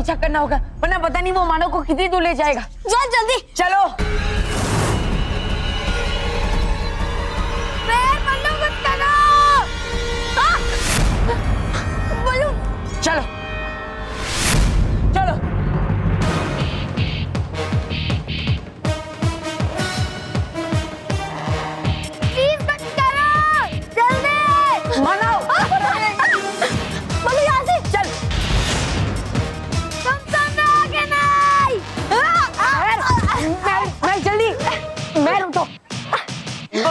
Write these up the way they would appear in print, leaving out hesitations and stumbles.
पीछा करना होगा, वरना पता नहीं वो मानव को कितनी दूर ले जाएगा। जाओ जल्दी। चलो। बल्लू मत करो। बल्लू। चलो चलो। प्लीज मत करो, जल्दी। मानव बल्लू यहाँ से चल। तुम सामने आगे नहीं। मैं जल्दी, मैं रुको,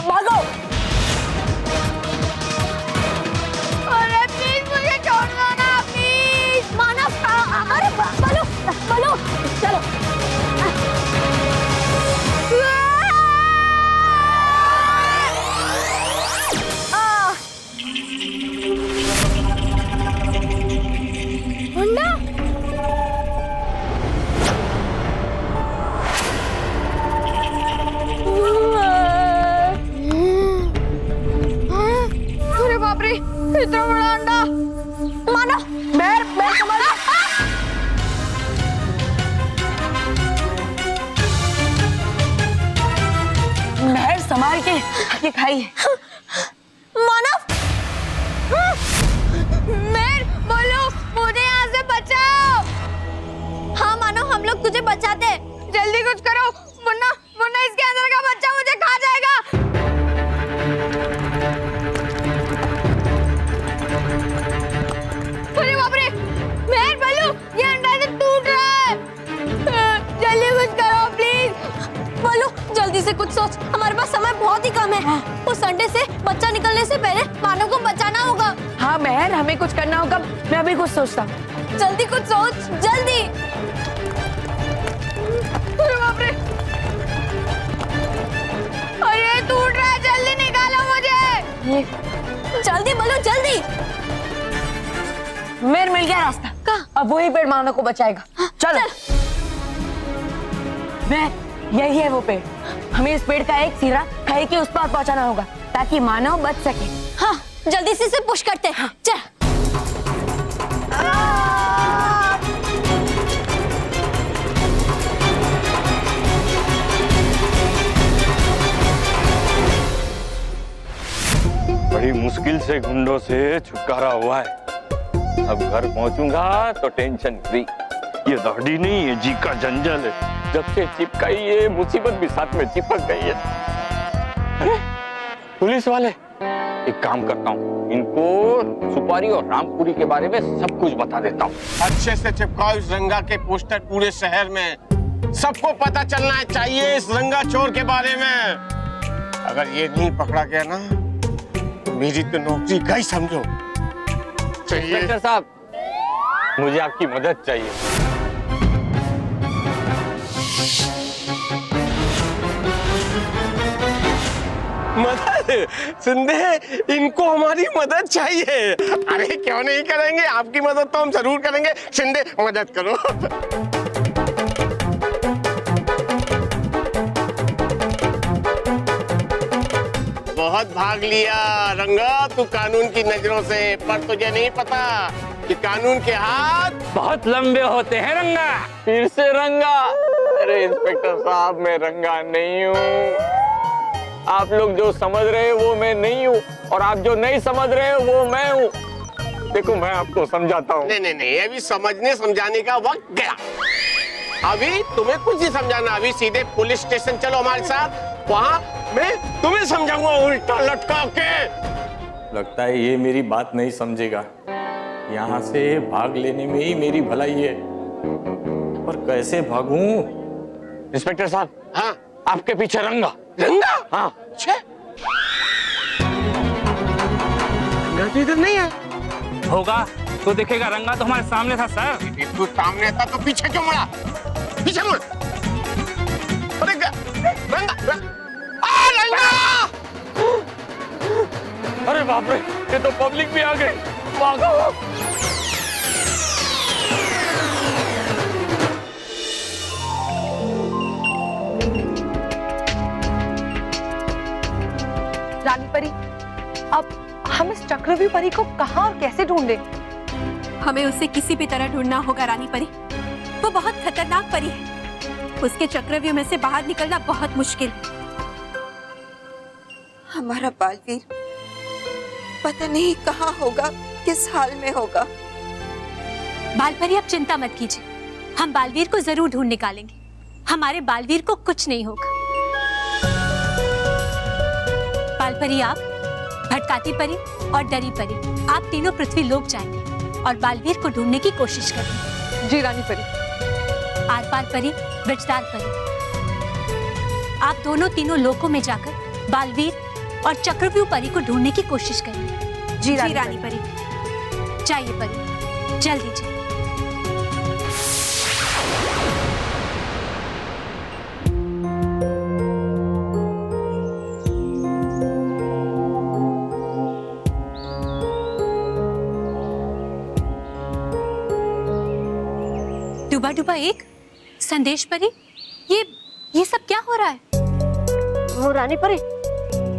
भागो। अरे प्लीज मुझे छोड़ दो ना प्लीज। मानव अरे बल्लू बल्लू चलो। मुन्ना अरे बाप रे, इतना बड़ा अंडा। मानो मैं संभाल। महर संभाल के ये खाइए। मानव मैं बोलो मुझे यहाँ से बचाओ। हाँ मानो हम लोग तुझे बचाते हैं, जल्दी कुछ करो। मुन्ना मुन्ना इसके अंदर का बच्चा मुझे खा जाएगा। अरे बाप रे, मेहर बल्लू ये अंडा से टूट रहा है। जल्दी कुछ करो प्लीज। बल्लू जल्दी से कुछ सोच, हमारे पास समय बहुत ही कम है। उस अंडे से बच्चा निकलने से पहले मानव को बचाना होगा। हाँ महर, हमें कुछ करना होगा। मैं अभी कुछ सोचता हूँ। जल्दी कुछ सोच, जल्दी। अरे बाप रे, अरे टूट रहा है, जल्दी निकालो मुझे। ये जल्दी बोलो जल्दी। मेर मिल गया रास्ता। कहाँ? अब वही पेड़ मानव को बचाएगा। चलो। मैं यही है वो पेड़। हमें इस पेड़ का एक सिरा खाई के उस पार पहुंचाना होगा ताकि मानव बच सके। हाँ जल्दी से इसे पुश करते हैं। चल। बड़ी मुश्किल से गुंडों से छुटकारा हुआ है। अब घर पहुंचूंगा तो टेंशन फ्री। ये दाढ़ी नहीं है, जी का जंजल है। जब से चिपकाई ये मुसीबत भी साथ में चिपक गई है। अरे पुलिस वाले, एक काम करता हूँ, इनको सुपारी और रामपुरी के बारे में सब कुछ बता देता हूँ। अच्छे से चिपकाओ इस रंगा के पोस्टर पूरे शहर में। सबको पता चलना चाहिए इस रंगा चोर के बारे में। अगर ये नहीं पकड़ा गया ना, मेरी तो नौकरी गई समझो। चाहिए इंस्पेक्टर साहब, मुझे आपकी मदद चाहिए। मदद? सिंधे, इनको हमारी मदद चाहिए। अरे क्यों नहीं करेंगे, आपकी मदद तो हम जरूर करेंगे। सिंधे मदद करो। बहुत भाग लिया रंगा तू कानून की नजरों से, पर तुझे नहीं पता कि कानून के हाथ बहुत लंबे होते हैं रंगा। फिर से रंगा? अरे इंस्पेक्टर साहब, मैं रंगा नहीं हूँ। आप लोग जो समझ रहे हैं वो मैं नहीं हूँ, और आप जो नहीं समझ रहे हैं वो मैं हूँ। देखो मैं आपको समझाता हूँ। नहीं नहीं नहीं, अभी समझने समझाने का वक्त गया। अभी तुम्हें कुछ नहीं समझाना। अभी सीधे पुलिस स्टेशन चलो हमारे साथ, वहाँ मैं तुम्हें समझाऊंगा उल्टा लटका के। लगता है ये मेरी बात नहीं समझेगा। यहाँ से भाग लेने में ही मेरी भलाई है, पर कैसे भागूं? इंस्पेक्टर साहब, हाँ आपके पीछे रंगा। रंगा? हाँ। अच्छा, रंगा तो इधर नहीं है। होगा तो दिखेगा, रंगा तो हमारे सामने था सर। तू सामने था तो पीछे क्यों मुड़ा? पीछे मुड़। अरे रंगा, रंगा! अरे बाप रे, ये तो पब्लिक भी आ गई। भागो। रानी परी, अब हम इस चक्रव्यूह परी को कहाँ और कैसे ढूंढें? हमें उसे किसी भी तरह ढूंढना होगा रानी परी। वो बहुत खतरनाक परी है। उसके चक्रव्यूह में से बाहर निकलना बहुत मुश्किल है। हमारा बालवीर पता नहीं कहाँ होगा, किस हाल में होगा। बालपरी, आप चिंता मत कीजिए, हम बालवीर को जरूर ढूंढ निकालेंगे। हमारे बालवीर को कुछ नहीं होगा। बालपरी, आप, भटकाती परी और डरी परी, आप तीनों पृथ्वी लोक जाएंगे और बालवीर को ढूंढने की कोशिश करेंगे। जी रानी परी। आर पार परी, बिजदार परी, आप दोनों तीनों लोकों में जाकर बालवीर और चक्रव्यूह परी को ढूंढने की कोशिश करेंगे। जी रानी परी। जाइए परी, जल्दी जाइए। डूबा डूबा एक संदेश परी, ये सब क्या हो रहा है? वो रानी परी,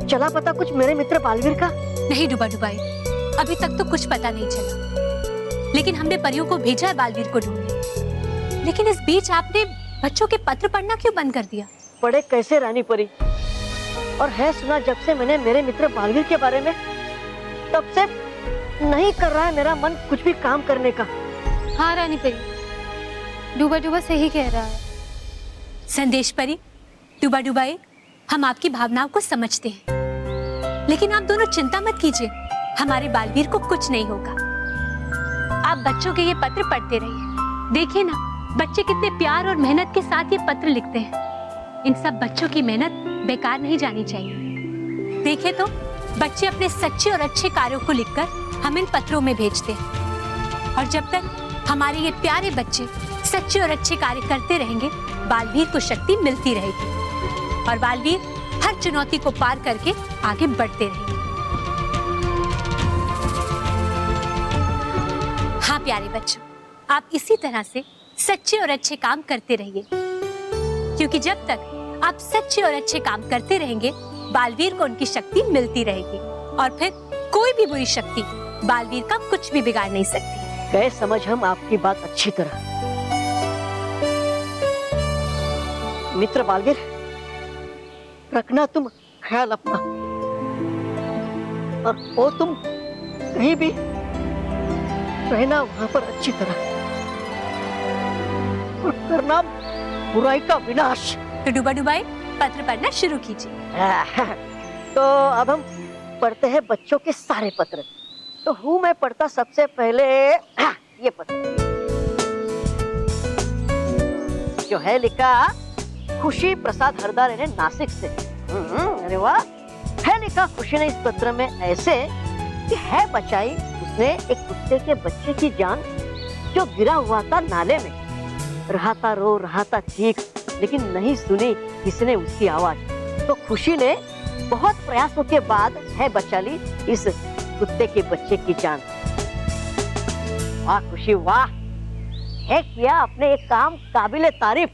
चला पता कुछ मेरे मित्र बालवीर का? नहीं डूबा डूबा एक, अभी तक तो कुछ पता नहीं चला, लेकिन हमने परियों को भेजा है बालवीर को ढूंढने। लेकिन इस बीच आपने बच्चों के पत्र पढ़ना क्यों बंद कर दिया? पढ़े कैसे रानी परी, और है सुना जब से मैंने मेरे मित्र बालवीर के बारे में, तब से नहीं कर रहा है मेरा मन कुछ भी काम करने का। हाँ रानी परी, डूबा डूबा सही कह रहा है। संदेश परी, डूबा डूबा एक, हम आपकी भावनाओं को समझते हैं, लेकिन आप दोनों चिंता मत कीजिए, हमारे बालवीर को कुछ नहीं होगा। आप बच्चों के ये पत्र पढ़ते रहिए। देखिए ना, बच्चे कितने प्यार और मेहनत के साथ ये पत्र लिखते हैं। इन सब बच्चों की मेहनत बेकार नहीं जानी चाहिए। देखिए तो, बच्चे अपने सच्चे और अच्छे कार्यों को लिखकर हम इन पत्रों में भेजते हैं, और जब तक हमारे ये प्यारे बच्चे सच्चे और अच्छे कार्य करते रहेंगे, बालवीर को शक्ति मिलती रहेगी और बालवीर हर चुनौती को पार करके आगे बढ़ते रहेंगे। हाँ प्यारे बच्चों, आप इसी तरह से सच्चे और अच्छे काम करते रहिए, क्योंकि जब तक आप सच्चे और अच्छे काम करते रहेंगे, बालवीर को उनकी शक्ति मिलती रहेगी और फिर कोई भी बुरी शक्ति बालवीर का कुछ भी बिगाड़ नहीं सकती। गए समझ हम आपकी बात अच्छी तरह। मित्र बालवीर, रखना तुम ख्याल अपना, और वो तुम कहीं भी रहना वहां पर अच्छी तरह, और करना बुराई का विनाश। तो डूबा डुबाई पत्र पढ़ना शुरू कीजिए। तो अब हम पढ़ते हैं बच्चों के सारे पत्र। तो हूँ मैं पढ़ता सबसे पहले ये पत्र, जो है लिखा खुशी प्रसाद हरदार ने नासिक से। अरे वाह, है लिखा खुशी ने इस पत्र में ऐसे कि है बचाई उसने एक कुत्ते के बच्चे की जान, जो गिरा हुआ था नाले में, रहा था रो रहा था चीख, लेकिन नहीं सुनी किसने उसकी आवाज। तो खुशी ने बहुत प्रयासों के बाद है बचा ली इस कुत्ते के बच्चे की जान। वाह खुशी वाह, है किया अपने एक काम काबिले तारीफ।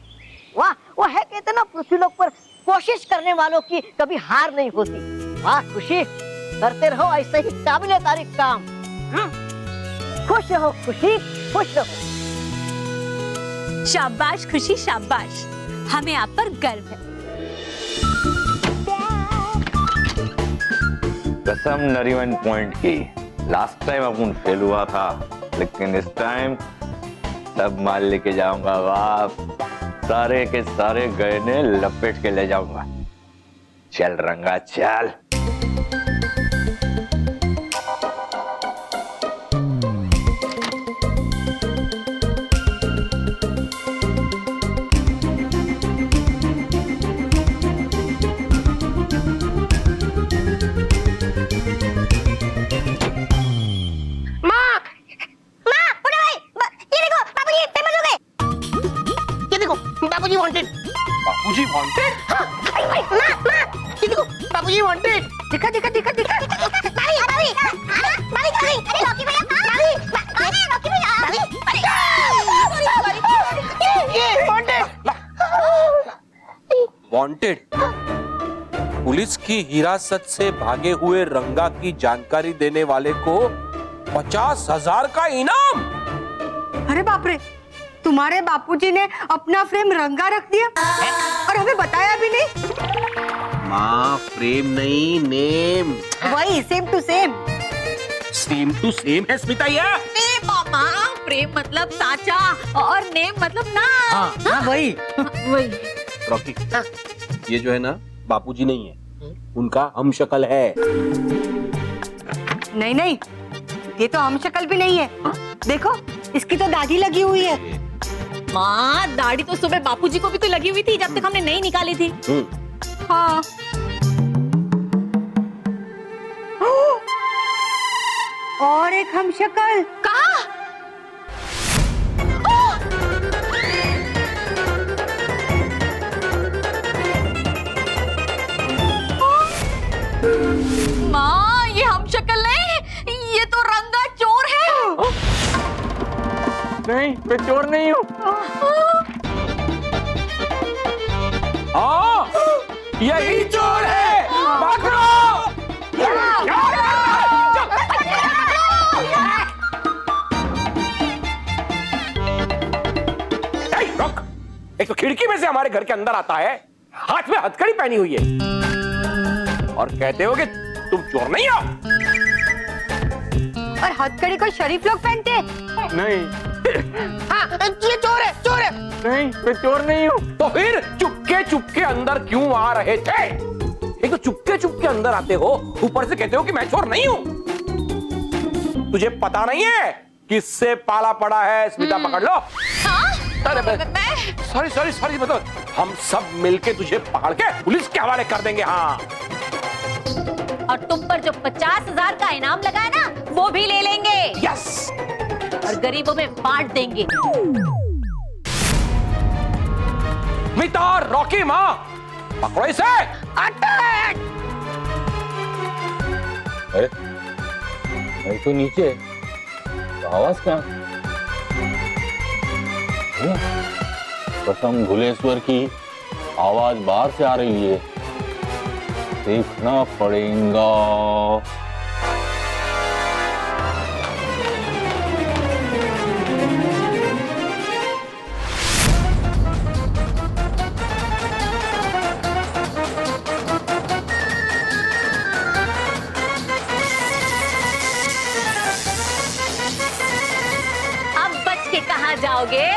वाह, वो है कहते ना पृथ्वी लोक पर कोशिश करने वालों की कभी हार नहीं होती। वाह खुशी, करते रहो ऐसे ही काबिले तारीफ काम। खुश रहो खुशी, खुश रहो। शाबाश खुशी शाबाश, हमें आप पर गर्व है। कसम नरीमन पॉइंट की, लास्ट टाइम अपन फेल हुआ था, लेकिन इस टाइम सब माल लेके जाऊंगा। वाह, सारे के सारे गहने लपेट के ले जाऊंगा। चल रंगा चल। बाबूजी वांटेड। ये देखो बाबूजी वांटेड। दिखा दिखा दिखा दिखा। मारी मारी मारी मारी, अरे लॉकी भैया मारी, अरे लॉकी भैया ये वांटेड। वांटेड, पुलिस की हिरासत से भागे हुए रंगा की जानकारी देने वाले को 50,000 का इनाम। अरे बाप रे, तुम्हारे बापूजी ने अपना फ्रेम रंगा रख दिया और हमें बताया भी नहीं। माँ फ्रेम नहीं नेम। वही same to same. Same to same है स्मिता ये। मामा प्रेम मतलब साचा और नेम मतलब नाम। हाँ वही वही। रॉकी ये जो है ना बापूजी नहीं है, उनका हम शक्ल है। नहीं नहीं, ये तो हम शक्ल भी नहीं है। देखो इसकी तो दाढ़ी लगी हुई है। माँ दाढ़ी तो सुबह बापूजी को भी तो लगी हुई थी जब तक हमने नहीं निकाली थी। हाँ और एक हम शक्ल। कहाँ? माँ ये हम शक्ल नहीं, ये तो रंगा चोर है। नहीं, मैं चोर नहीं हूँ। हाँ यही चोर है। पकड़ो। रुक, एक तो खिड़की में से हमारे घर के अंदर आता है, हाथ में हथकड़ी पहनी हुई है और कहते हो कि तुम चोर नहीं हो। और हथकड़ी कोई शरीफ लोग पहनते हैं। नहीं, हाँ ये चोर है, चोर है। नहीं, मैं चोर नहीं हूँ। तो फिर चुपके चुपके अंदर क्यों आ रहे थे? एक तो चुपके चुपके अंदर आते हो, ऊपर से कहते हो कि मैं चोर नहीं हूँ। तुझे पता नहीं है किससे पाला पड़ा है? स्मिता पकड़ लो। सॉरी सॉरी सॉरी, मतलब हम सब मिलके तुझे पकड़ के पुलिस के हवाले कर देंगे। हाँ और तुम पर जो 50,000 का इनाम लगा है ना वो भी ले लेंगे। यस, और गरीबों में बांट देंगे। स्मिता और रॉकी माँ पकड़ो इसे। अटैक! अरे मैं तो नीचे, तो आवाज कहाँ? कसम भुलेश्वर की आवाज बाहर से आ रही है, देखना पड़ेगा। अब बच के कहाँ जाओगे?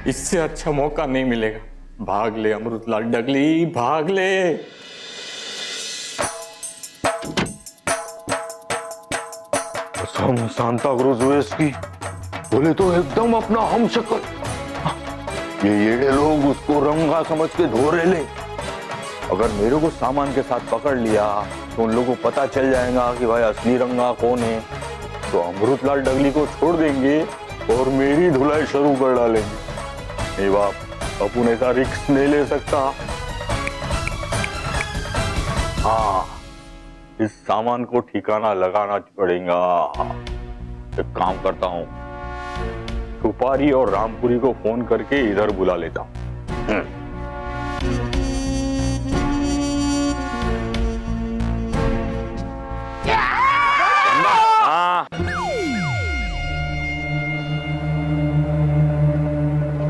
इससे अच्छा मौका नहीं मिलेगा। भाग ले अमृतलाल डगली, भाग ले। कसम सांता क्रूज की, बोले तो एकदम अपना हम शक्ल। ये लोग उसको रंगा समझ के धो रहे ले। अगर मेरे को सामान के साथ पकड़ लिया तो उन लोगों को पता चल जाएगा कि भाई असली रंगा कौन है, तो अमृतलाल डगली को छोड़ देंगे और मेरी धुलाई शुरू कर डालेंगे। नहीं बाप, अपन ऐसा रिस्क नहीं ले सकता। हाँ, इस सामान को ठिकाना लगाना पड़ेगा। एक काम करता हूँ, सुपारी और रामपुरी को फोन करके इधर बुला लेता हूँ।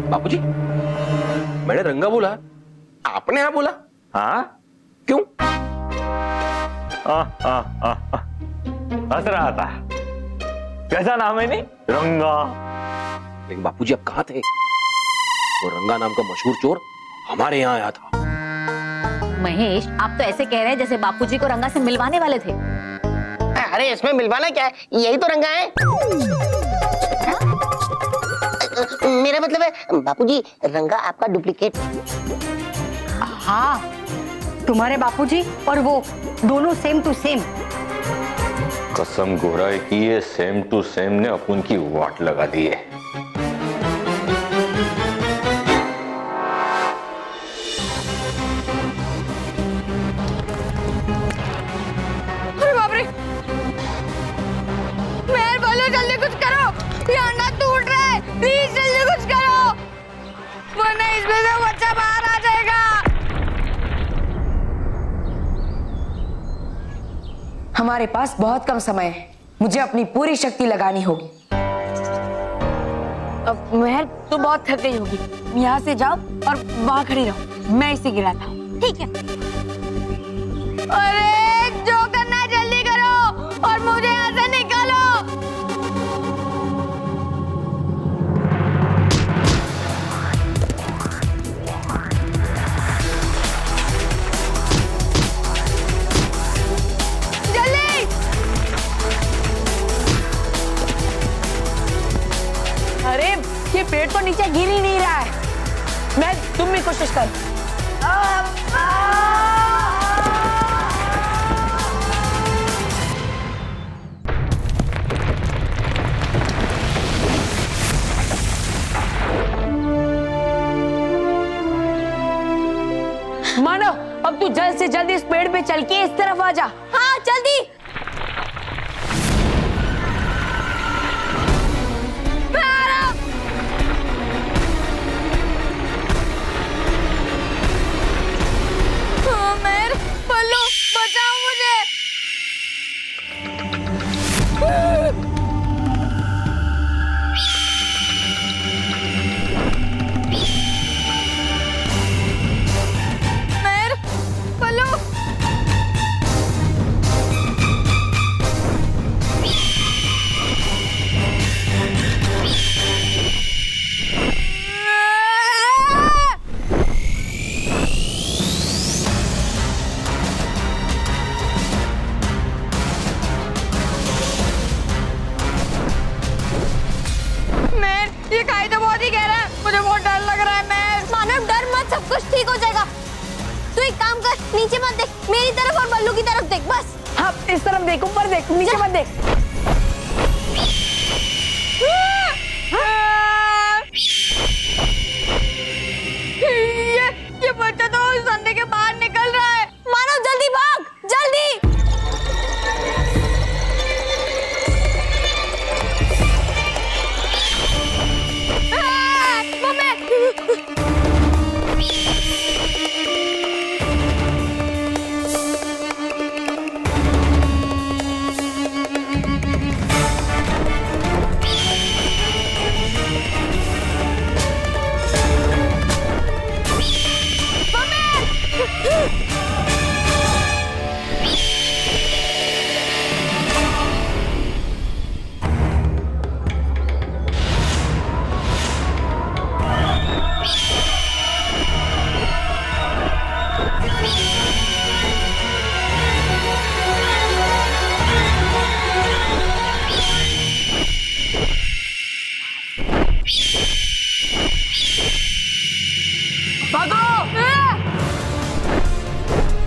बापूजी, मैंने रंगा बोला, आपने यहाँ बोला? हाँ, क्यों? हंस रहा था। कैसा नाम है? नहीं रंगा। लेकिन बापूजी अब कहाँ थे? वो रंगा नाम का मशहूर चोर हमारे यहाँ आया था। महेश, आप तो ऐसे कह रहे हैं जैसे बापूजी को रंगा से मिलवाने वाले थे। अरे इसमें मिलवाना क्या है, यही तो रंगा है। मेरा मतलब है बापूजी, रंगा आपका डुप्लीकेट। हाँ, तुम्हारे बापूजी और वो दोनों सेम टू सेम। कसम गोराई की ये सेम टू सेम ने अपन की वाट लगा दी है। अरे बाप रे, मेहर बोलो जल्दी कुछ करो, ये अंडा टूट रहा है, प्लीज जल्दी कुछ करो, वरना इसमें से बच्चा बाहर आ जाएगा। हमारे पास बहुत कम समय है, मुझे अपनी पूरी शक्ति लगानी होगी। अब महर तो बहुत थक गई होगी, यहाँ से जाओ और वहाँ खड़ी रहो, मैं इसे गिराता हूँ। ठीक है। अरे जो करना है जल्दी करो और मुझे यहाँ से निकालो। जल्दी। अरे ये पेड़ तो नीचे गिर ही नहीं रहा है। मैं तुम भी कोशिश कर। मानव, अब तू जल्द से जल्द इस पेड़ पे चल के इस तरफ आ जा। हाँ जल्दी। मेर बल्लू बचाओ मुझे। मेर बल्लू। ये खाई तो बहुत ही गहरा है, मुझे बहुत डर लग रहा है। मैं मानव डर मत, सब कुछ ठीक हो जाएगा। तू एक काम कर, नीचे मत देख, मेरी तरफ और बल्लू की तरफ देख बस। हाँ, इस तरफ देख, ऊपर देख, नीचे मत देख। ये बच्चा तो उस अंडे के बाहर निकल रहा है। मानव जल्दी भाग, जल्दी।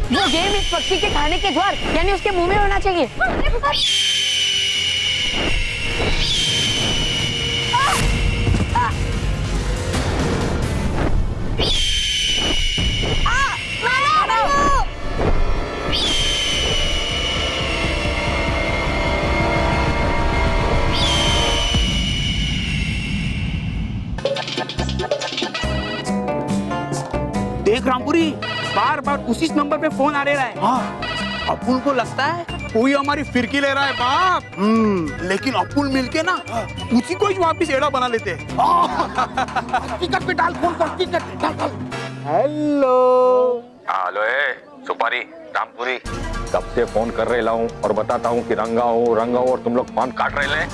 वो गेम इस पक्षी के खाने के द्वार यानी उसके मुंह में होना चाहिए। देख रामपुरी, बार बार उसी नंबर पे फोन आ रहा है। हाँ, अपुल को लगता है कोई हमारी फिरकी ले रहा है बाप। लेकिन अपुल मिलके ना उसी को ही वापिस एड़ा बना लेते हैं। टिकट पे डाल फोन कर, टिकट डाल। हेलो। हेलो सुपारी रामपुरी, कब से फोन कर रहे लाऊं और बताता हूँ कि रंगा हो और तुम लोग फोन काट रहे ले।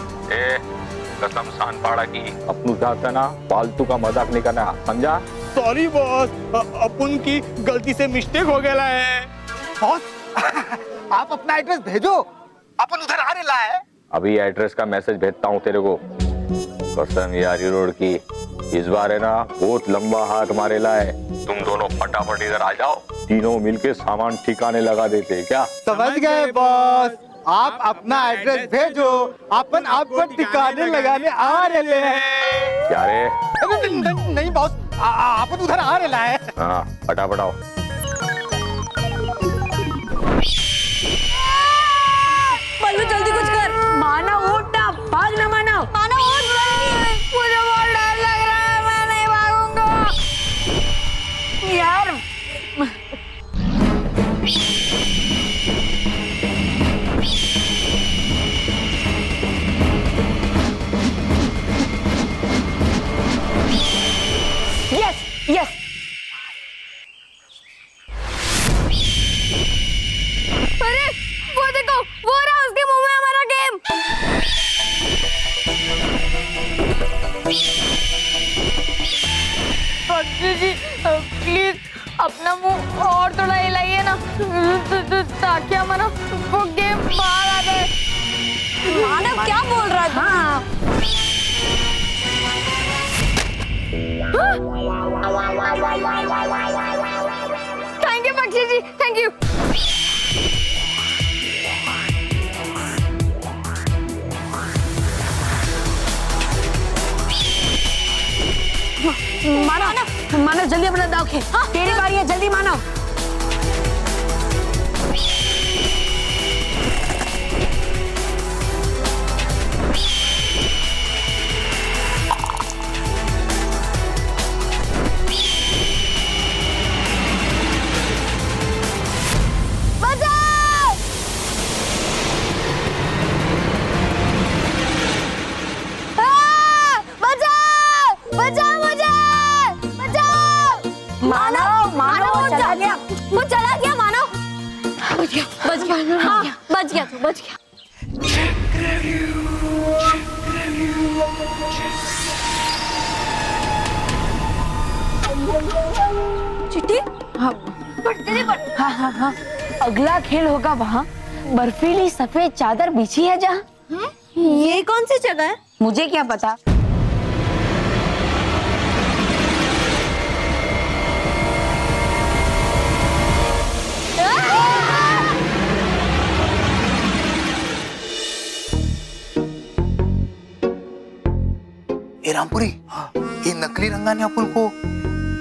कसम सान पाड़ा की अपनू जाता ना फालतू का मजाक नहीं करना, समझा? सॉरी बॉस, अपन की गलती से मिस्टेक हो गया है। बॉस आप अपना एड्रेस भेजो, अपन उधर आ रहे है। अभी एड्रेस का मैसेज भेजता हूँ तेरे को। कसम यारी रोड की, इस बार है ना बहुत लंबा हाथ मारे लाए। तुम दोनों फटाफट इधर आ जाओ, तीनों मिलके सामान ठिकाने लगा देते। क्या समझ गए बॉस? आप अपना एड्रेस भेजो, अपन आपको ठिकाने लगाने आ रहे हैं। क्या रे? नहीं बॉस, आप उधर आ रहे है। हाँ फटाफट आओ। बल्लू जल्दी कुछ कर। माना उठ ना, भाग ना माना। माना उठ जल्दी, मुझे बहुत डर लग रहा है, मैं नहीं भागूंगा। यार अपना मुंह और थोड़ा हिलाइए ना ताकि हमारा वो गेम बाहर आ जाए। मानव क्या बोल रहा है? हाँ। थैंक यू पक्षी जी, थैंक यू। मानव मानव जल्दी अपना दाव खेल। तेरी बारी है, जल्दी मानव। वो चला गया मानो। बच गया। हाँ, बच गया तू, बच गया। चिट्ठी? हाँ हाँ, अगला खेल होगा वहाँ बर्फीली सफेद चादर बिछी है जहाँ। ये कौन सी जगह है? मुझे क्या पता। ए रामपुरी, ये नकली रंगा ने अपन को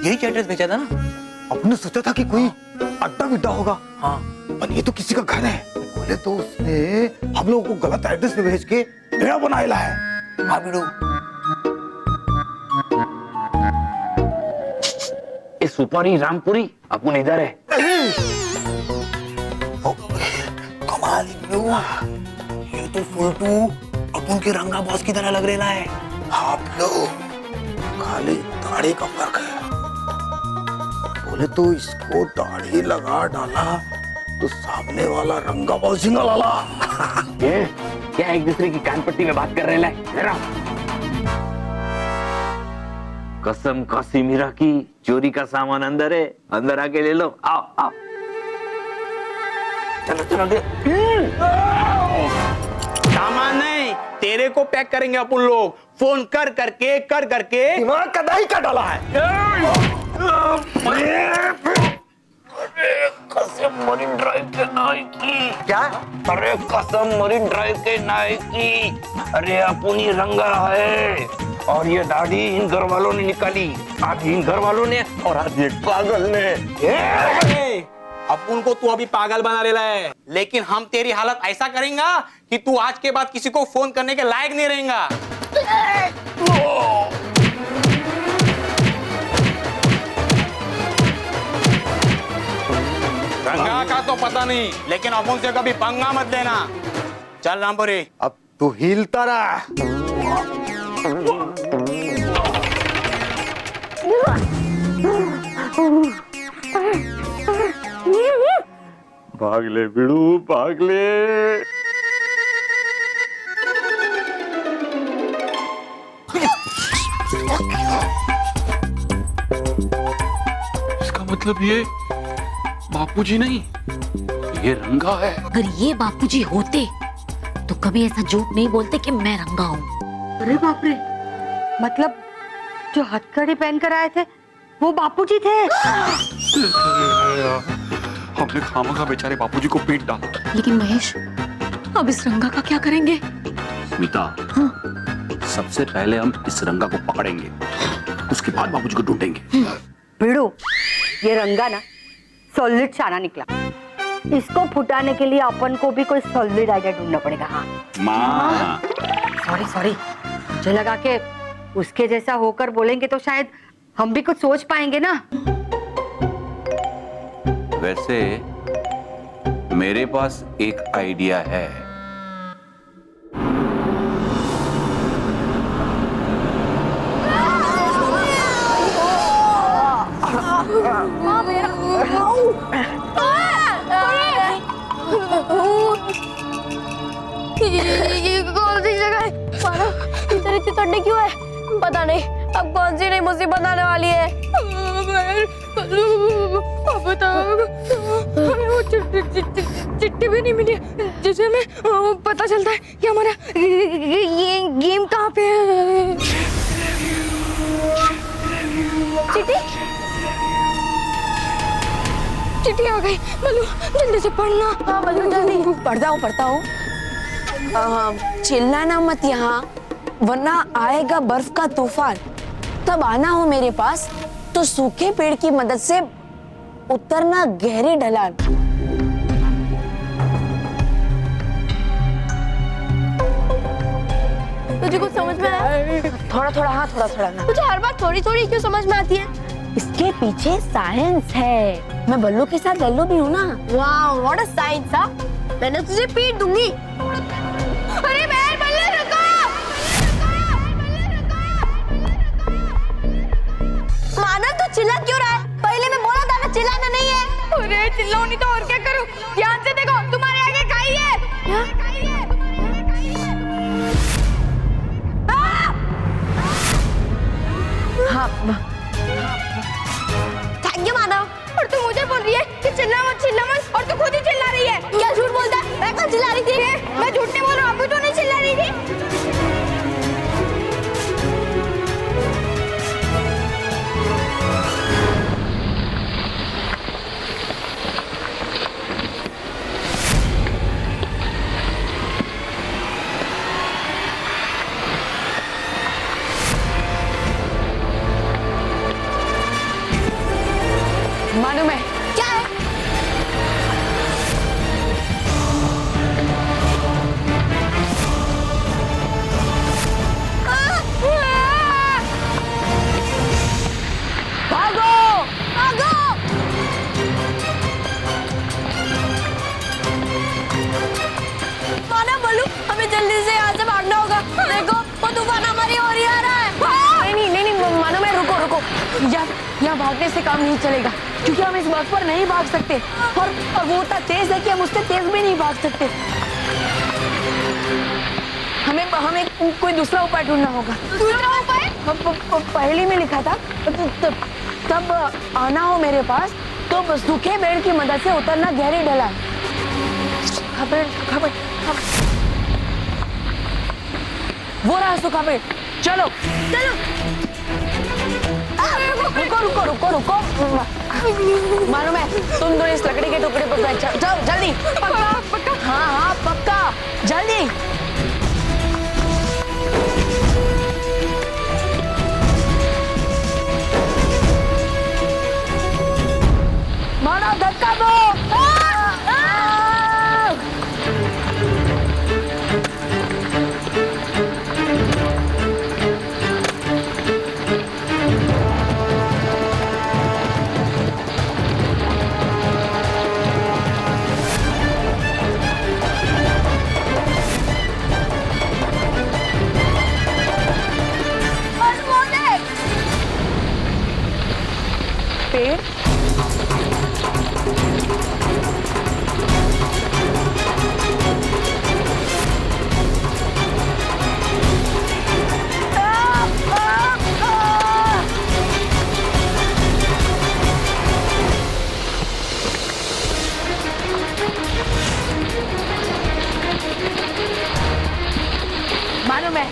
यही एड्रेस भेजा था ना? अपने सोचा था कि कोई अड्डा बिड्डा होगा। हाँ, पर ये तो किसी का घर है। बोले तो उसने हम लोगों को गलत एड्रेस पे भेज के भेड़ा बनाएला है। हाँ बिडू। ये सुपारी रामपुरी अपन इधर है। कमाल बिडू, ये तो फुलटू अपन के रंगा बॉस की तरह लग रहा है। आप लोग खाली दाढ़ी का फर्क है। बोले तो इसको दाढ़ी लगा डाला तो सामने वाला रंगा बॉस झिंगा लाला। ये क्या एक दूसरे की कानपट्टी में बात कर रहे हैं? जरा कसम कासी मीरा की, चोरी का सामान अंदर है, अंदर आके ले लो। आओ आओ, चलो चलो। सामान नहीं, तेरे को पैक करेंगे अपन लोग। फोन कर करके दिमाग का दाही का डाला है। कसम मरीन ड्राइव के नाई की। क्या? अरे कसम मरीन ड्राइव के नाई की। अरे अपनी रंगा है और ये दाढ़ी इन घर वालों ने निकाली। आधी इन घर वालों ने और आधी पागल ने। अपन को तू अभी पागल बना रहा है, लेकिन हम तेरी हालत ऐसा करेंगे कि तू आज के बाद किसी को फोन करने के लायक नहीं रहेगा। रंगा का तो पता नहीं, लेकिन अपन से कभी पंगा मत लेना। चल रामपुरी, अब तू हिलता रहा। भाग ले बिड़ू, भाग ले। इसका मतलब ये बापूजी नहीं, ये रंगा है। अगर ये बापूजी होते तो कभी ऐसा झूठ नहीं बोलते कि मैं रंगा हूँ। अरे बाप रे, मतलब जो हथकड़ी पहनकर आए थे वो बापूजी थे। हमने खामखा बेचारे बापूजी को पीट डाला। लेकिन महेश, अब इस रंगा का क्या करेंगे? स्मिता, सबसे पहले हम इस रंगा को पकड़ेंगे, उसके बाद बापूजी को ढूंढेंगे। बिड़ू, ये रंगा ना सॉलिड शाना निकला। इसको फुटाने के लिए अपन को भी कोई सॉलिड आइडिया ढूंढना पड़ेगा। हाँ माँ, सॉरी, मुझे लगा के उसके जैसा होकर बोलेंगे तो शायद हम भी कुछ सोच पाएंगे ना। वैसे मेरे पास एक आइडिया है। ये कौन सी जगह है? इधर इतनी ठंडी क्यों है? पता नहीं अब कौन सी नई मुसीबत आने वाली है। बताओ, हमें वो चिट्ठी भी नहीं मिली जिसमें हमें पता चलता है कि हमारा गेम कहाँ पे है। चिट्ठी आ गई। बल्लू जल्दी से पढ़ना। हाँ बल्लू जल्दी पढ़ता हूँ। चिल्लाना मत यहाँ, वरना आएगा बर्फ का तूफान। तब आना हो मेरे पास तो सूखे पेड़ की मदद से उतरना गहरी ढलान। तुझे कुछ समझ में आया? थोड़ा हाँ थोड़ा ना। तुझे हर बात थोड़ी थोड़ी क्यों समझ में आती है? इसके पीछे साइंस है। मैं बल्लू के साथ लल्लू भी हूँ ना। वाह, व्हाट अ साइंस। हाँ, मैंने तुझे पीट दूंगी। अरे मैं बल्लू रुको। माना तू चिल्ला क्यों रहा है? पहले मैं बोला था ना चिल्लाना नहीं है। अरे चिल्लाऊं नहीं तो और क्या करूं? ध्यान से देखो, तुम्हारे आगे खाई है। हाँ थैंक यू मानव। और तू मुझे बोल रही है कि चिल्ला मत और तू खुद ही चिल्ला रही है। क्या झूठ बोलता है? मैं कल चिल्ला रही थी। मैं झूठ नहीं बोल रहा हूँ, अभी तो नहीं चिल्ला रही थी। मालूम है क्या है? भागो भागो! माना बोलू, हमें जल्दी से यहाँ से भागना होगा। देखो वो तूफान हमारी ओर ही आ रहा है। नहीं मानो मैं रुको यहाँ भागने से काम नहीं चलेगा, क्योंकि हम इस बर्फ पर नहीं भाग सकते और वो इतना तेज है कि हम उससे तेज भी नहीं भाग सकते। हमें कोई दूसरा उपाय ढूंढना होगा। दूसरा उपाय? पहले में लिखा था तब आना हो मेरे पास तो सूखे पेड़ की मदद से उतरना गहरी ढलान। खबर वो रहा सूखा पेड़। चलो रुको मालूम है, तुम दोनों इस लकड़ी के टुकड़े पर बैठ जाओ जल्दी। पक्का? हाँ पक्का, जल्दी। मानो धक्का दो। पेड़ मालूम है,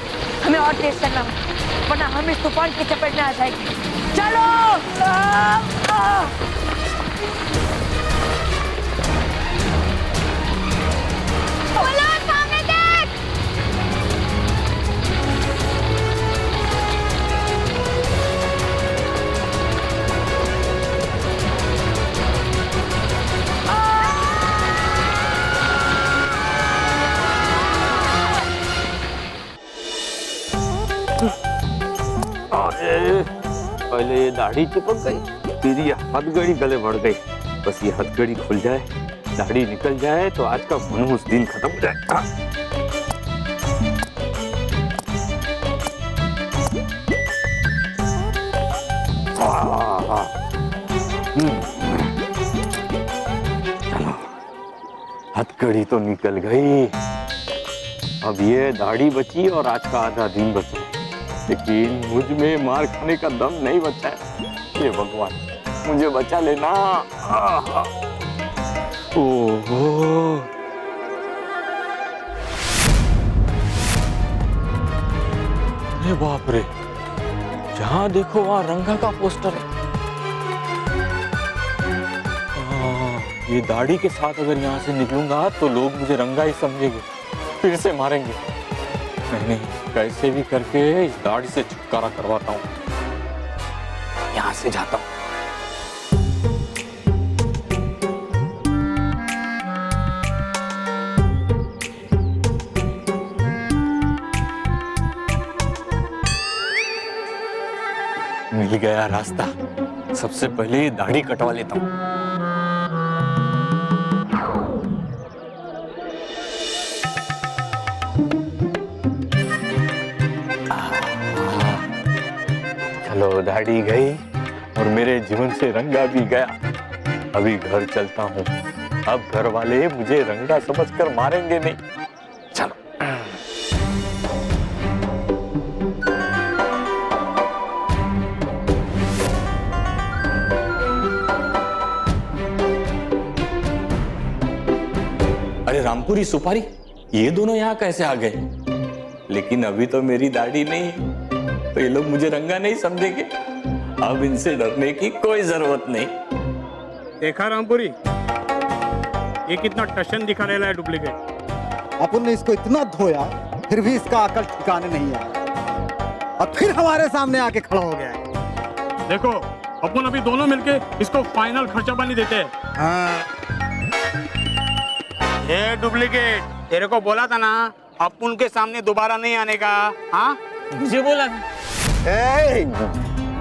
हमें और तेज करना है, वरना हम इस तूफान की चपेट में आ जाएंगे। चलो सामने देख। पहले ये दाढ़ी चिपक गई, फिर ये हथकड़ी गले बढ़ गई। बस ये हथकड़ी खुल जाए, दाढ़ी निकल जाए तो आज का मनहूस दिन खत्म हो जाए। चलो, हथकड़ी तो निकल गई, अब ये दाढ़ी बची और आज का आधा दिन बचा, लेकिन मुझ में मार खाने का दम नहीं बचा है। हे भगवान, मुझे बचा लेना। ओहो, अरे बाप रे, जहां देखो वहां रंगा का पोस्टर है। ये दाढ़ी के साथ अगर यहाँ से निकलूंगा तो लोग मुझे रंगा ही समझेंगे, फिर से मारेंगे। नहीं, कैसे भी करके इस दाढ़ी से छुटकारा करवाता हूँ। यहाँ से जाता हूँ। मिल गया रास्ता। सबसे पहले दाढ़ी कटवा लेता हूँ। चलो, दाढ़ी गई और मेरे जीवन से रंगा भी गया। अभी घर चलता हूँ। अब घर वाले मुझे रंगा समझकर मारेंगे नहीं। चलो। अरे रामपुरी सुपारी, ये दोनों यहाँ कैसे आ गए? लेकिन अभी तो मेरी दाढ़ी नहीं है, तो ये लोग मुझे रंगा नहीं समझेंगे। अब इनसे डरने की कोई जरूरत नहीं। देखा रामपुरी, ये कितना टशन दिखा रहा है डुप्लीकेट। अपन ने इसको इतना धोया, फिर भी इसका अकल ठिकाने नहीं आया और फिर हमारे सामने आके खड़ा हो गया है। देखो, अपन अभी दोनों मिलके इसको फाइनल खर्चा पानी देते हैं। हाँ। ये डुप्लीकेट, तेरे को बोला था ना अपन के सामने दोबारा नहीं आने का। हाँ, मुझे बोला था।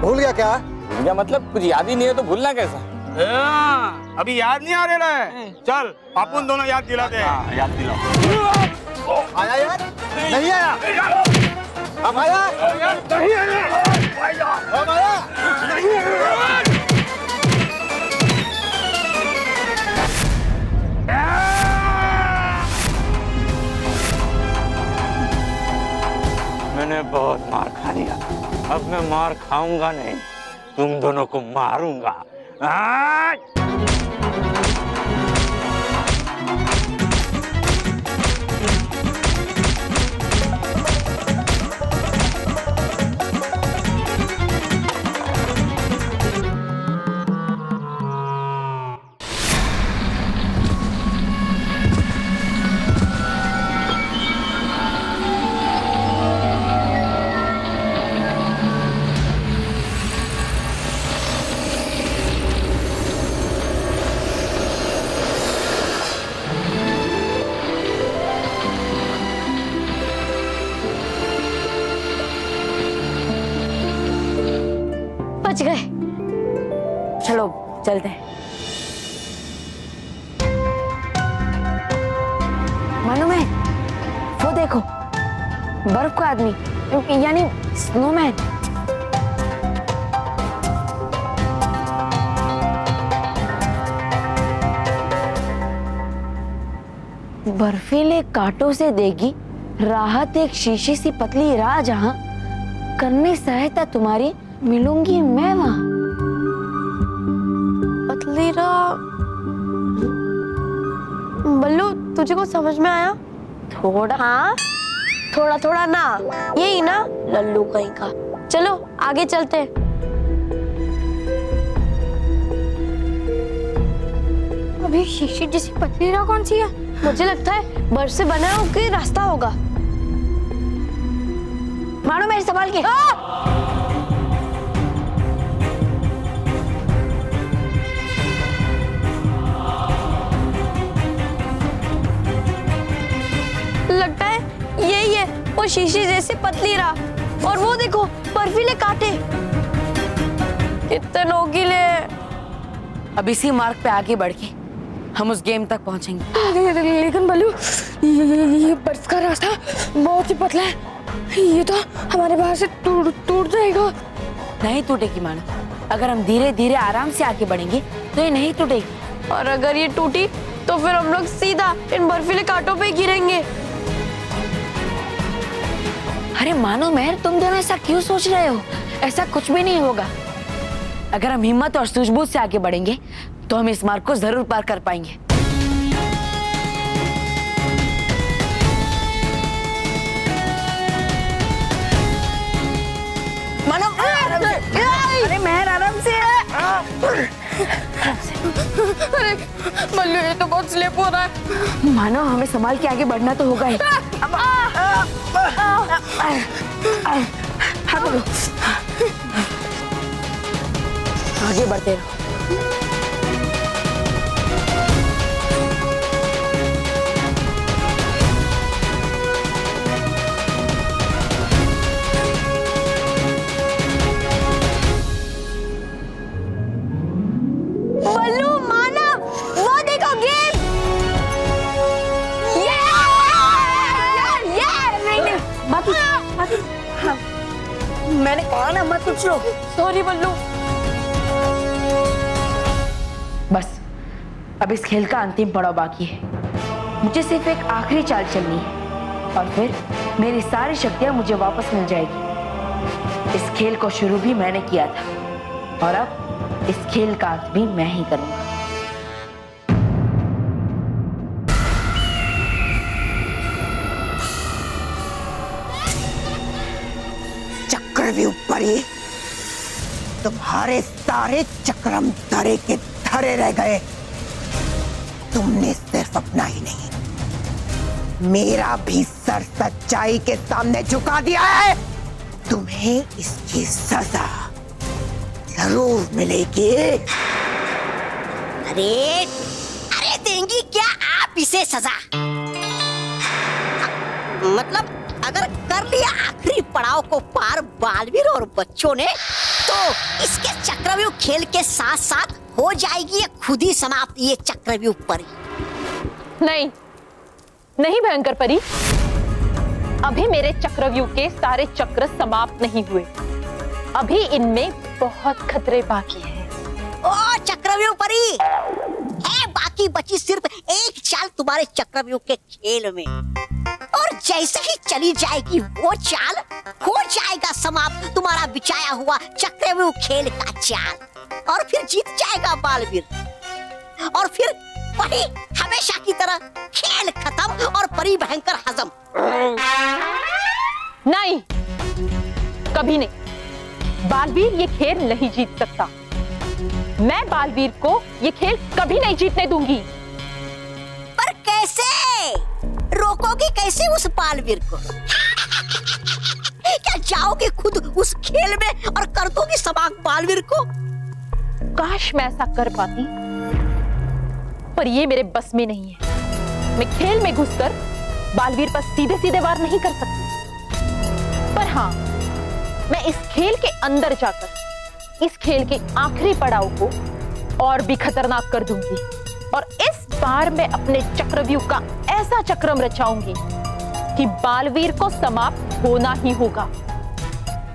भूल गया क्या? क्या मतलब? कुछ याद ही नहीं है तो भूलना कैसा? अभी याद नहीं आ रहा है। चल, अपन दोनों याद दिलाते हैं। याद दिलाओ। आया यार? नहीं आया? अब आया? नहीं आया? अब आया? नहीं आया? मैंने बहुत मार खा लिया, अब मैं मार खाऊंगा नहीं, तुम दोनों को मारूंगा। बच गए। चलो चलते हैं। मानो मैं, वो देखो, बर्फ का आदमी, यानी स्नोमैन। बर्फीले कांटों से देगी राहत एक शीशे सी पतली राह, जहां करने सहायता तुम्हारी मिलूंगी मैं वहां। पतली राह। बल्लू, तुझे को समझ में आया? थोड़ा। हाँ, थोड़ा थोड़ा ना, यही ना लल्लू कहीं का। चलो आगे चलते हैं। अभी शीशी जैसी पतली राह कौन सी है? मुझे लगता है बर्फ से बना हुआ कोई रास्ता होगा। मानो मेरे संभाल के। लगता है यही है वो शीशी जैसी पतली राह। और वो देखो, बर्फीले कांटे कितने नोकीले हैं। अब इसी मार्ग पे आगे बढ़ के हम उस गेम तक पहुंचेंगे। लेकिन बल्लू, ये बर्फ का रास्ता बहुत ही पतला है, ये तो हमारे बाहर से टूट जाएगा। नहीं टूटेगी मानो, अगर हम धीरे धीरे आराम से आगे बढ़ेंगे तो ये नहीं टूटेगी। और अगर ये टूटी तो फिर हम लोग सीधा इन बर्फीले कांटों पे गिरेंगे। अरे मानो मेहर, तुम दोनों ऐसा क्यों सोच रहे हो? ऐसा कुछ भी नहीं होगा। अगर हम हिम्मत और सूझबूझ से आगे बढ़ेंगे तो हम इस मार्ग को जरूर पार कर पाएंगे। मानो, अरे महर आराम से। अरे बल्लू, ये तो बहुत स्लिप हो रहा है। मानो, हमें संभाल के आगे बढ़ना तो होगा ही। हाँ बोलो, आगे बढ़ते रहो। बल्लू, मानव, वो देखो गेम। नहीं, हाँ, मैंने कहा ना मत कुछ लो। सॉरी बल्लू। बस अब इस खेल का अंतिम पड़ाव बाकी है। मुझे सिर्फ एक आखिरी चाल चलनी है और फिर मेरी सारी शक्तियां मुझे वापस मिल जाएगी। इस खेल को शुरू भी मैंने किया था और अब इस खेल का अंत भी मैं ही करूंगा। चक्रव्यूह परी, तुम्हारे सारे चक्रम धरे के धरे रह गए। तुमने सिर्फ अपना ही नहीं, मेरा भी सर सच्चाई के सामने झुका दिया है। तुम्हें इसकी सजा जरूर मिलेगी। अरे अरे देंगी क्या आप इसे सजा? मतलब अगर कर लिया आखिरी पड़ाव को पार बालवीर और बच्चों ने, तो इसके चक्रव्यूह खेल के साथ साथ हो जाएगी ये खुद ही समाप्त, ये चक्रव्यूह परी। नहीं नहीं भयंकर परी, अभी मेरे चक्रव्यूह के सारे चक्र समाप्त नहीं हुए। अभी इनमें बहुत खतरे बाकी हैं। ओ चक्रव्यूह परी, है बाकी बची सिर्फ एक चाल तुम्हारे चक्रव्यूह के खेल में, और जैसे ही चली जाएगी वो चाल, हो जाएगा समाप्त तुम्हारा बिछाया हुआ चक्रव्यूह खेल का चाल, और फिर जीत जाएगा बालवीर, और फिर परी हमेशा की तरह खेल खत्म और परी भयंकर हजम। नहीं, कभी नहीं। बालवीर ये खेल नहीं जीत सकता। मैं बालवीर को ये खेल कभी नहीं जीतने दूंगी। पर कैसे रोकोगी, कैसे उस बालवीर को? क्या जाओगे खुद उस खेल में और कर दोगी समाप्त बालवीर को? काश मैं ऐसा कर पाती, पर ये मेरे बस में नहीं है। मैं खेल में घुसकर बालवीर पर सीधे सीधे वार नहीं कर सकती, पर हाँ, मैं इस खेल के अंदर जाकर इस खेल के आखिरी पड़ाव को और भी खतरनाक कर दूंगी, और इस बार मैं अपने चक्रव्यूह का ऐसा चक्रम रचाऊंगी कि बालवीर को समाप्त होना ही होगा।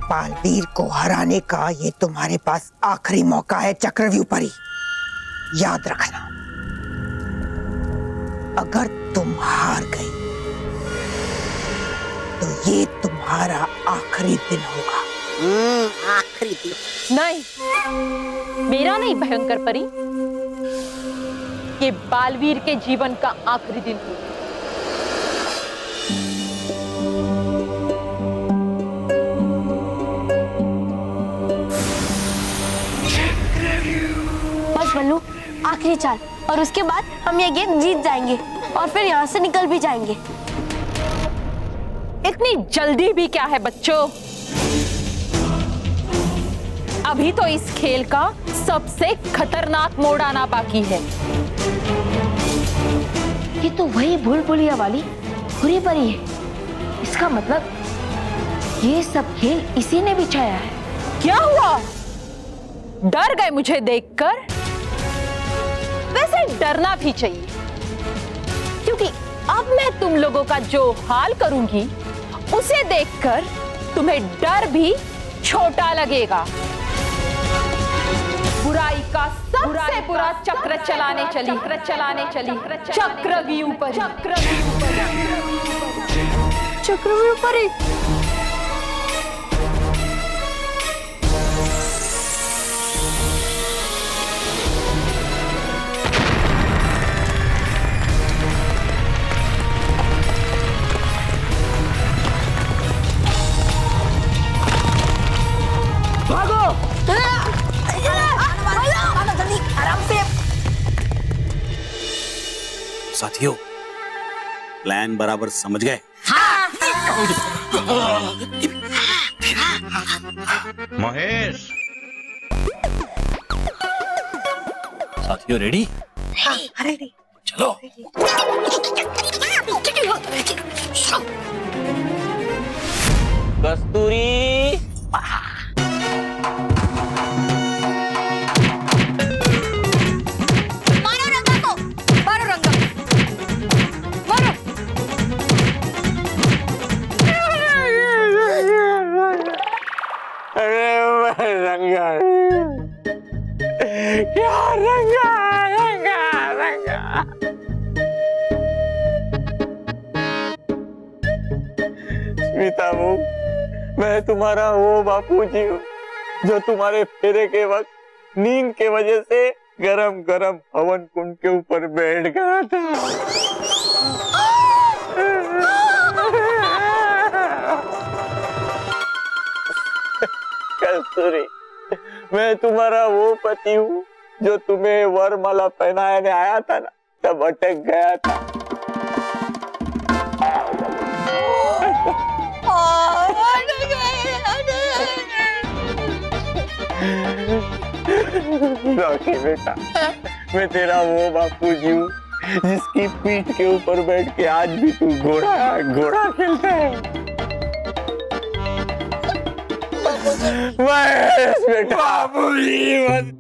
बालवीर को हराने का ये तुम्हारे पास आखिरी मौका है चक्रव्यूह परी, याद रखना। अगर तुम हार गई तो ये तुम्हारा आखिरी दिन होगा। आखिरी दिन? नहीं, मेरा नहीं भयंकर परी, ये बालवीर के जीवन का आखिरी दिन होगा। बस बल्लू, आखिरी चाल, और उसके बाद हम ये गेम जीत जाएंगे और फिर यहाँ से निकल भी जाएंगे। इतनी जल्दी भी क्या है बच्चों? अभी तो इस खेल का सबसे खतरनाक मोड़ आना बाकी है। ये तो वही भूल भुलैया वाली हुरी परी है। इसका मतलब ये सब खेल इसी ने बिछाया है। क्या हुआ? डर गए मुझे देखकर? वैसे डरना भी चाहिए, क्योंकि अब मैं तुम लोगों का जो हाल करूंगी उसे देखकर तुम्हें डर भी छोटा लगेगा। बुराई का सबसे बुरा चक्र चलाने चली चक्रव्यूह परी। चक्रव्यूह परी, साथियों, प्लान बराबर समझ गए? महेश, साथियों रेडी? रेडी। चलो। कस्तूरी, मारो रंगा को, मारो रंगा, मारो। अरे रंगा, क्या रंगा, रंगा, रंगा। स्मिता वो, मैं तुम्हारा वो बापूजी हूँ जो तुम्हारे फेरे के वक्त नींद के वजह से गरम गरम हवन कुंड के ऊपर बैठ गया था। कस्तूरी, मैं तुम्हारा वो पति हूँ जो तुम्हें वरमाला पहनाने आया था ना, तब अटक गया था। रॉकी बेटा, मैं तेरा वो बापूजी हूँ जिसकी पीठ के ऊपर बैठ के आज भी तू घोड़ा घोड़ा खेलता है। महेश बेटा, बाबूजी मत,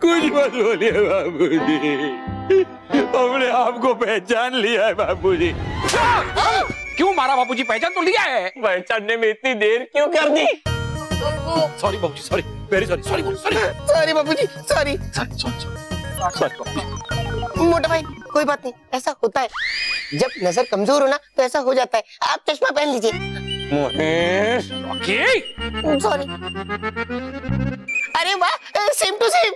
कुछ मत बोलिए बाबूजी, हमने आपको पहचान लिया है बाबूजी। क्यों मारा बाबूजी? पहचान तो लिया है। पहचानने में इतनी देर क्यों कर दी? सॉरी बाबूजी, sorry, very sorry, sorry sorry sorry बाबूजी, सॉरी। मोटा भाई, कोई बात नहीं, ऐसा होता है, जब नजर कमजोर हो ना तो ऐसा हो जाता है। आप चश्मा पहन लीजिए। महेश, सॉरी। अरे वाह, सेम टू सेम।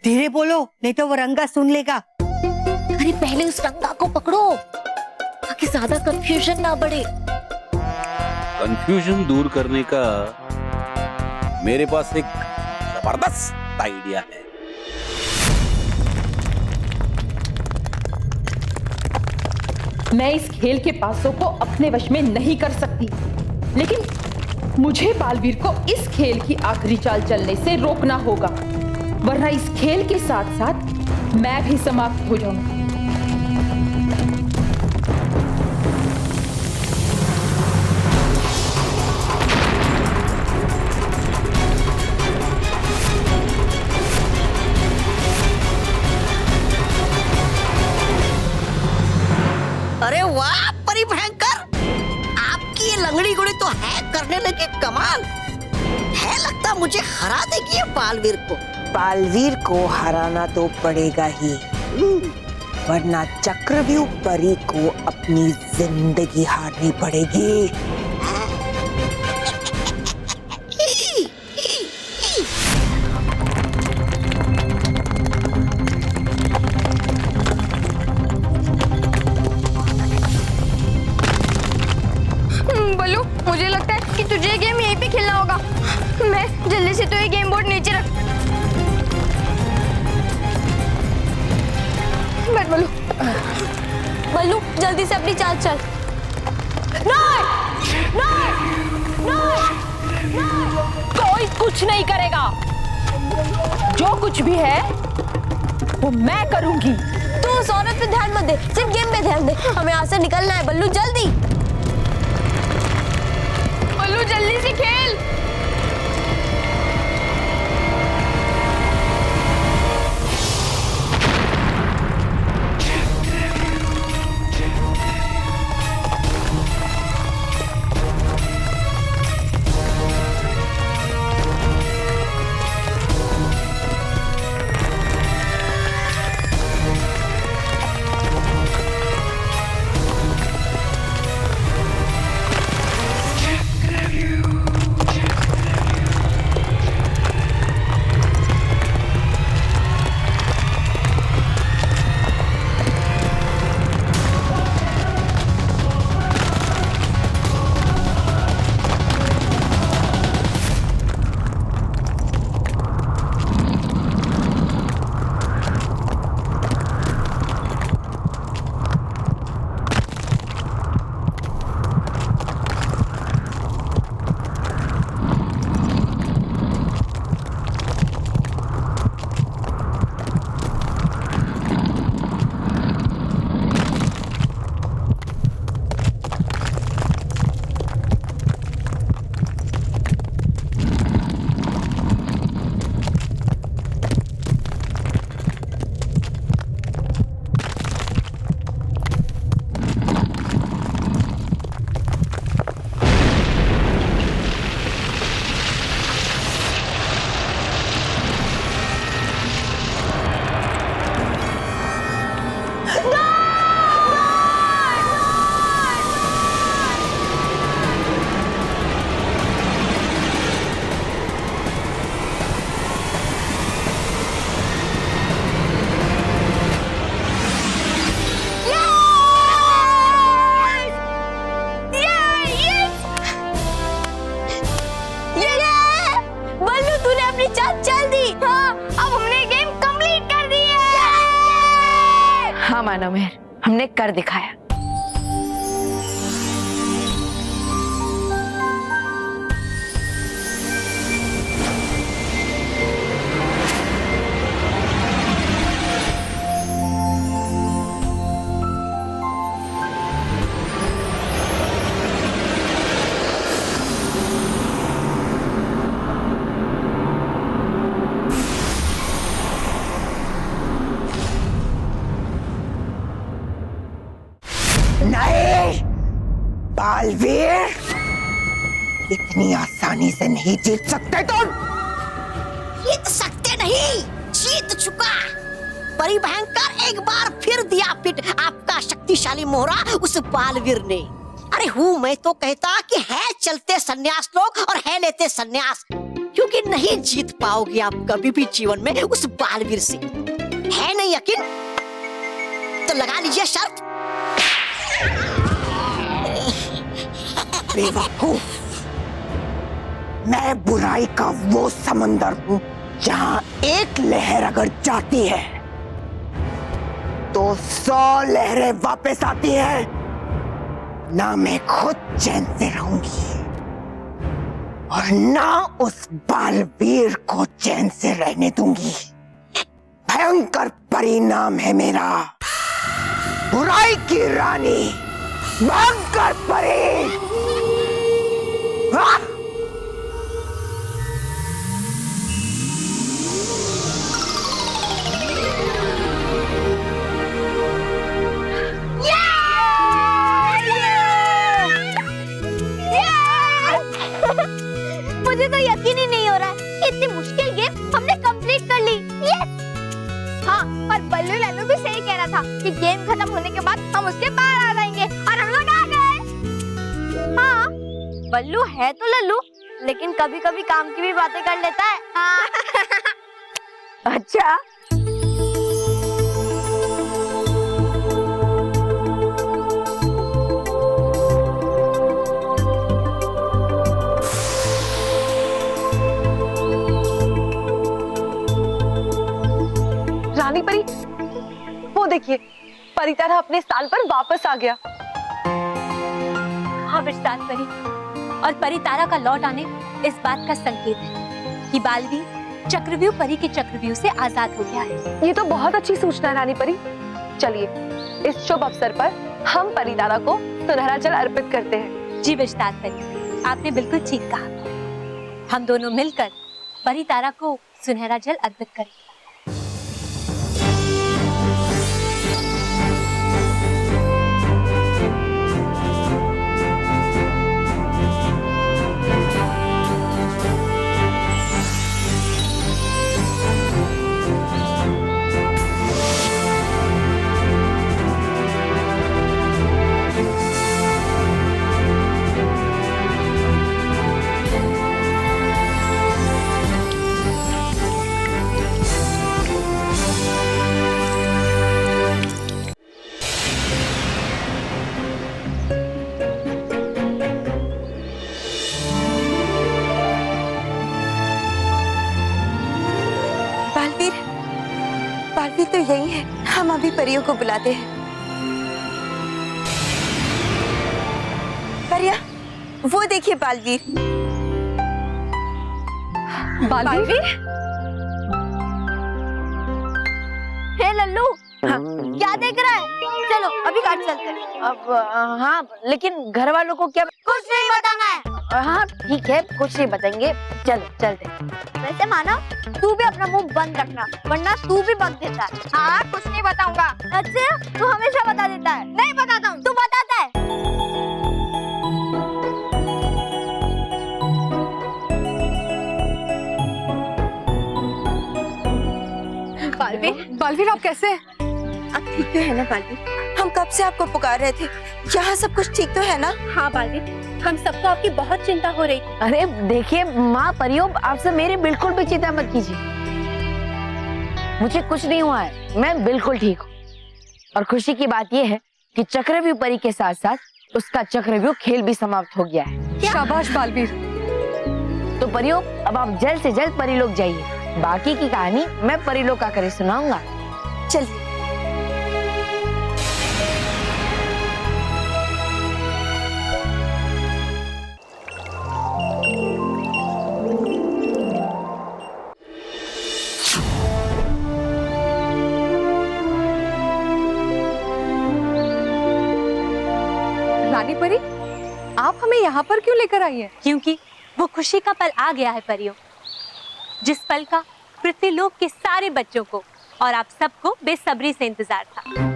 धीरे बोलो, नहीं तो वो रंगा सुन लेगा। अरे पहले उस रंगा को पकड़ो ताकि ज्यादा कंफ्यूजन ना बढ़े। कंफ्यूजन दूर करने का मेरे पास एक जबरदस्त आइडिया है। मैं इस खेल के पासों को अपने वश में नहीं कर सकती, लेकिन मुझे बालवीर को इस खेल की आखिरी चाल चलने से रोकना होगा, वरना इस खेल के साथ साथ मैं भी समाप्त हो जाऊंगी। अरे वाह परी भयंकर, आपकी ये लंगड़ी गुड़ी तो हैक करने लगी, कमाल है। लगता मुझे हरा देगी ये बालवीर को। बालवीर को हराना तो पड़ेगा ही, वरना चक्रव्यूह परी को अपनी जिंदगी हारनी पड़ेगी। बल्लू, मुझे लगता है कि तुझे ये गेम यहीं पे खेलना होगा। मैं जल्दी से तो ये गेम बोर्ड नीचे रख। बैठ बल्लू। बल्लू, जल्दी से अपनी चाल चल। नहीं, नहीं, नहीं, कोई कुछ नहीं करेगा, जो कुछ भी है वो मैं करूंगी। तू उस औरत पे ध्यान मत दे, सिर्फ गेम पे ध्यान दे। हमें यहाँ से निकलना है बल्लू, जल्दी। बल्लू जल्दी से खेल। मानो मेहर, हमने कर दिखाया। नहीं, बालवीर, इतनी आसानी से नहीं जीत सकते तुम। जीत सकते नहीं, जीत चुका। परिभयंकर एक बार फिर दिया पिट आपका शक्तिशाली मोहरा उस बालवीर ने। अरे हूँ मैं तो कहता कि है चलते सन्यास लोग और है लेते सन्यास, क्योंकि नहीं जीत पाओगे आप कभी भी जीवन में उस बालवीर से। है नहीं यकीन तो लगा लीजिए शर्त। बेवकूफ, मैं बुराई का वो समंदर हूं जहां एक लहर अगर जाती है तो 100 लहरें वापस आती है। ना मैं खुद चैन से रहूंगी और ना उस बालवीर को चैन से रहने दूंगी। भयंकर परिणाम है मेरा, बुराई की रानी भयंकर परी। मुझे तो यकीन ही नहीं हो रहा है कि इतनी मुश्किल गेम हमने कंप्लीट कर ली। हाँ, और बल्लू लल्लू भी सही कह रहा था कि गेम खत्म होने के बाद हम उसके बाहर आ जाएंगे, और हम लोग आ गए। हाँ, बल्लू है तो लल्लू, लेकिन कभी कभी काम की भी बातें कर लेता है। हाँ। अच्छा, रानी परी, वो देखिए, परितारा अपने स्थान पर वापस आ गया। हाँ विस्तार परी, और परितारा का लौट आने इस बात का संकेत है कि बालवीर चक्रव्यूह परी के चक्रव्यूह से आजाद हो गया है। ये तो बहुत अच्छी सूचना है रानी परी। चलिए, इस शुभ अवसर पर हम परितारा को सुनहरा जल अर्पित करते हैं। जी विस्तार परी, आपने बिल्कुल ठीक कहा। हम दोनों मिलकर परितारा को सुनहरा जल अर्पित करें। बालवीर तो यही है, हम अभी परियों को बुलाते हैं। परिया, वो देखिए बालवीर। बालवीर? हे लल्लू, क्या देख रहा है? चलो अभी घाट चलते हैं। अब हाँ, लेकिन घर वालों को क्या? कुछ नहीं बताना है। हाँ ठीक है, कुछ नहीं बताएंगे, चलो चलते। वैसे माना, तू भी अपना मुंह बंद रखना, वरना तू भी बक देता है। हाँ, कुछ नहीं बताऊंगा। अच्छा, तू हमेशा बता देता है। नहीं बताता हूँ, तू बताता है। बालवीर, आप कैसे हैं? आप ठीक तो है ना बालवीर? हम कब से आपको पुकार रहे थे। यहाँ सब कुछ ठीक तो है ना? हाँ बालवीर, हम सबको आपकी बहुत चिंता हो रही थी। अरे देखिए माँ परियों, आपसे मेरी बिल्कुल भी चिंता मत कीजिए। मुझे कुछ नहीं हुआ है, मैं बिल्कुल ठीक हूँ। और खुशी की बात यह है कि चक्रव्यूह परी के साथ साथ उसका चक्रव्यूह खेल भी समाप्त हो गया है। शाबाश बालवीर। तो परियों, अब आप जल्द से जल्द परीलोक जाइए। बाकी की कहानी मैं परीलोक आकर सुनाऊंगा। चलिए। रानी परी, आप हमें यहाँ पर क्यों लेकर आई हैं? क्योंकि वो खुशी का पल आ गया है परियों, जिस पल का पृथ्वीलोक के सारे बच्चों को और आप सबको बेसब्री से इंतजार था।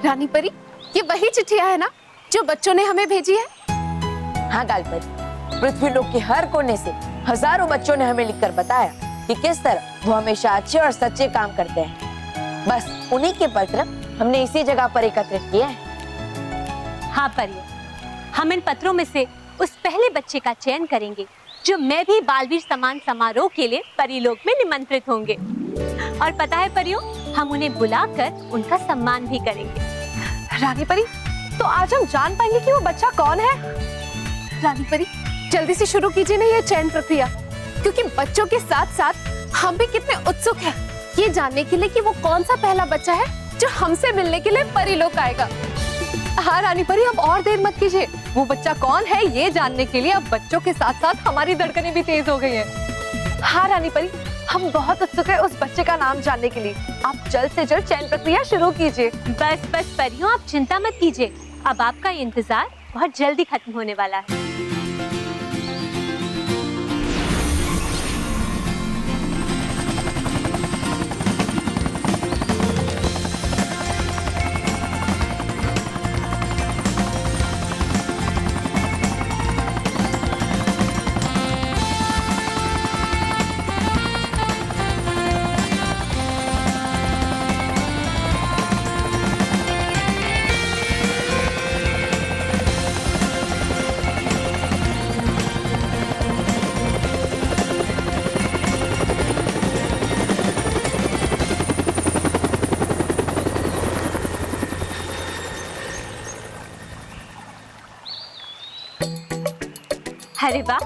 रानी परी, ये वही चिट्ठियां है ना जो बच्चों ने हमें भेजी है? हाँ गालपरी, पृथ्वीलोक के हर कोने से हजारों बच्चों ने हमें लिखकर बताया कि किस तरह वो हमेशा अच्छे और सच्चे काम करते हैं। बस उन्हीं के पत्र हमने इसी जगह पर एकत्रित किए हैं। हाँ परियों, हम इन पत्रों में से उस पहले बच्चे का चयन करेंगे जो मैं भी बालवीर सम्मान समारोह के लिए परीलोक में निमंत्रित होंगे। और पता है परियों, हम उन्हें बुलाकर उनका सम्मान भी करेंगे। रानी परी, तो आज हम जान पाएंगे कि वो बच्चा कौन है? रानी परी, जल्दी से शुरू कीजिए ना ये चयन प्रक्रिया, क्योंकि बच्चों के साथ साथ हम भी कितने उत्सुक हैं ये जानने के लिए कि वो कौन सा पहला बच्चा है जो हमसे मिलने के लिए परीलोक आएगा। हाँ रानी परी, अब और देर मत कीजिए। वो बच्चा कौन है ये जानने के लिए अब बच्चों के साथ साथ हमारी धड़कनें भी तेज हो गई हैं। हाँ रानी परी, हम बहुत उत्सुक हैं उस बच्चे का नाम जानने के लिए। आप जल्द से जल्द चयन प्रक्रिया शुरू कीजिए। बस बस परियों, आप चिंता मत कीजिए, अब आपका ये इंतजार बहुत जल्दी खत्म होने वाला है। अरे वाह,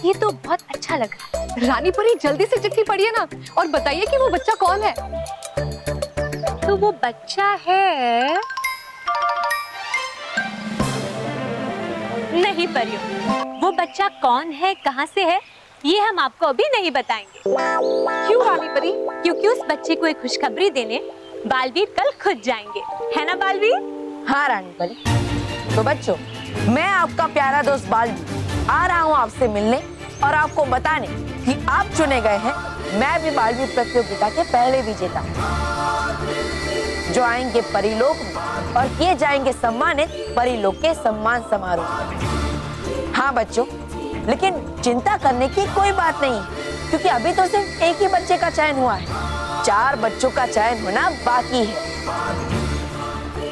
ये तो बहुत अच्छा लग रहा है। रानी परी, जल्दी से चिट्ठी पढ़िए ना और बताइए कि वो बच्चा कौन है। तो वो बच्चा है, नहीं परियों, वो बच्चा कौन है, कहाँ से है, ये हम आपको अभी नहीं बताएंगे। क्यों रानी परी? क्योंकि उस बच्चे को एक खुशखबरी देने बालवीर कल खुद जाएंगे, है ना बालवीर? हाँ रानी परी। तो बच्चों, मैं आपका प्यारा दोस्त बालवीर आ रहा हूँ आपसे मिलने और आपको बताने कि आप चुने गए हैं मैं भी बालवीर प्रतियोगिता के पहले विजेता जो आएंगे परीलोक में और किए जाएंगे सम्मानित परीलोक के सम्मान समारोह। हाँ बच्चों, लेकिन चिंता करने की कोई बात नहीं, क्योंकि अभी तो सिर्फ एक ही बच्चे का चयन हुआ है, 4 बच्चों का चयन होना बाकी है।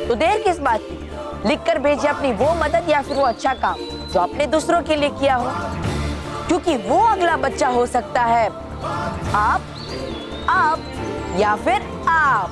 तो देर किस बात की, लिखकर भेजिए अपनी वो मदद या फिर वो अच्छा काम जो आपने दूसरों के लिए किया हो, क्योंकि वो अगला बच्चा हो सकता है आप या फिर आप।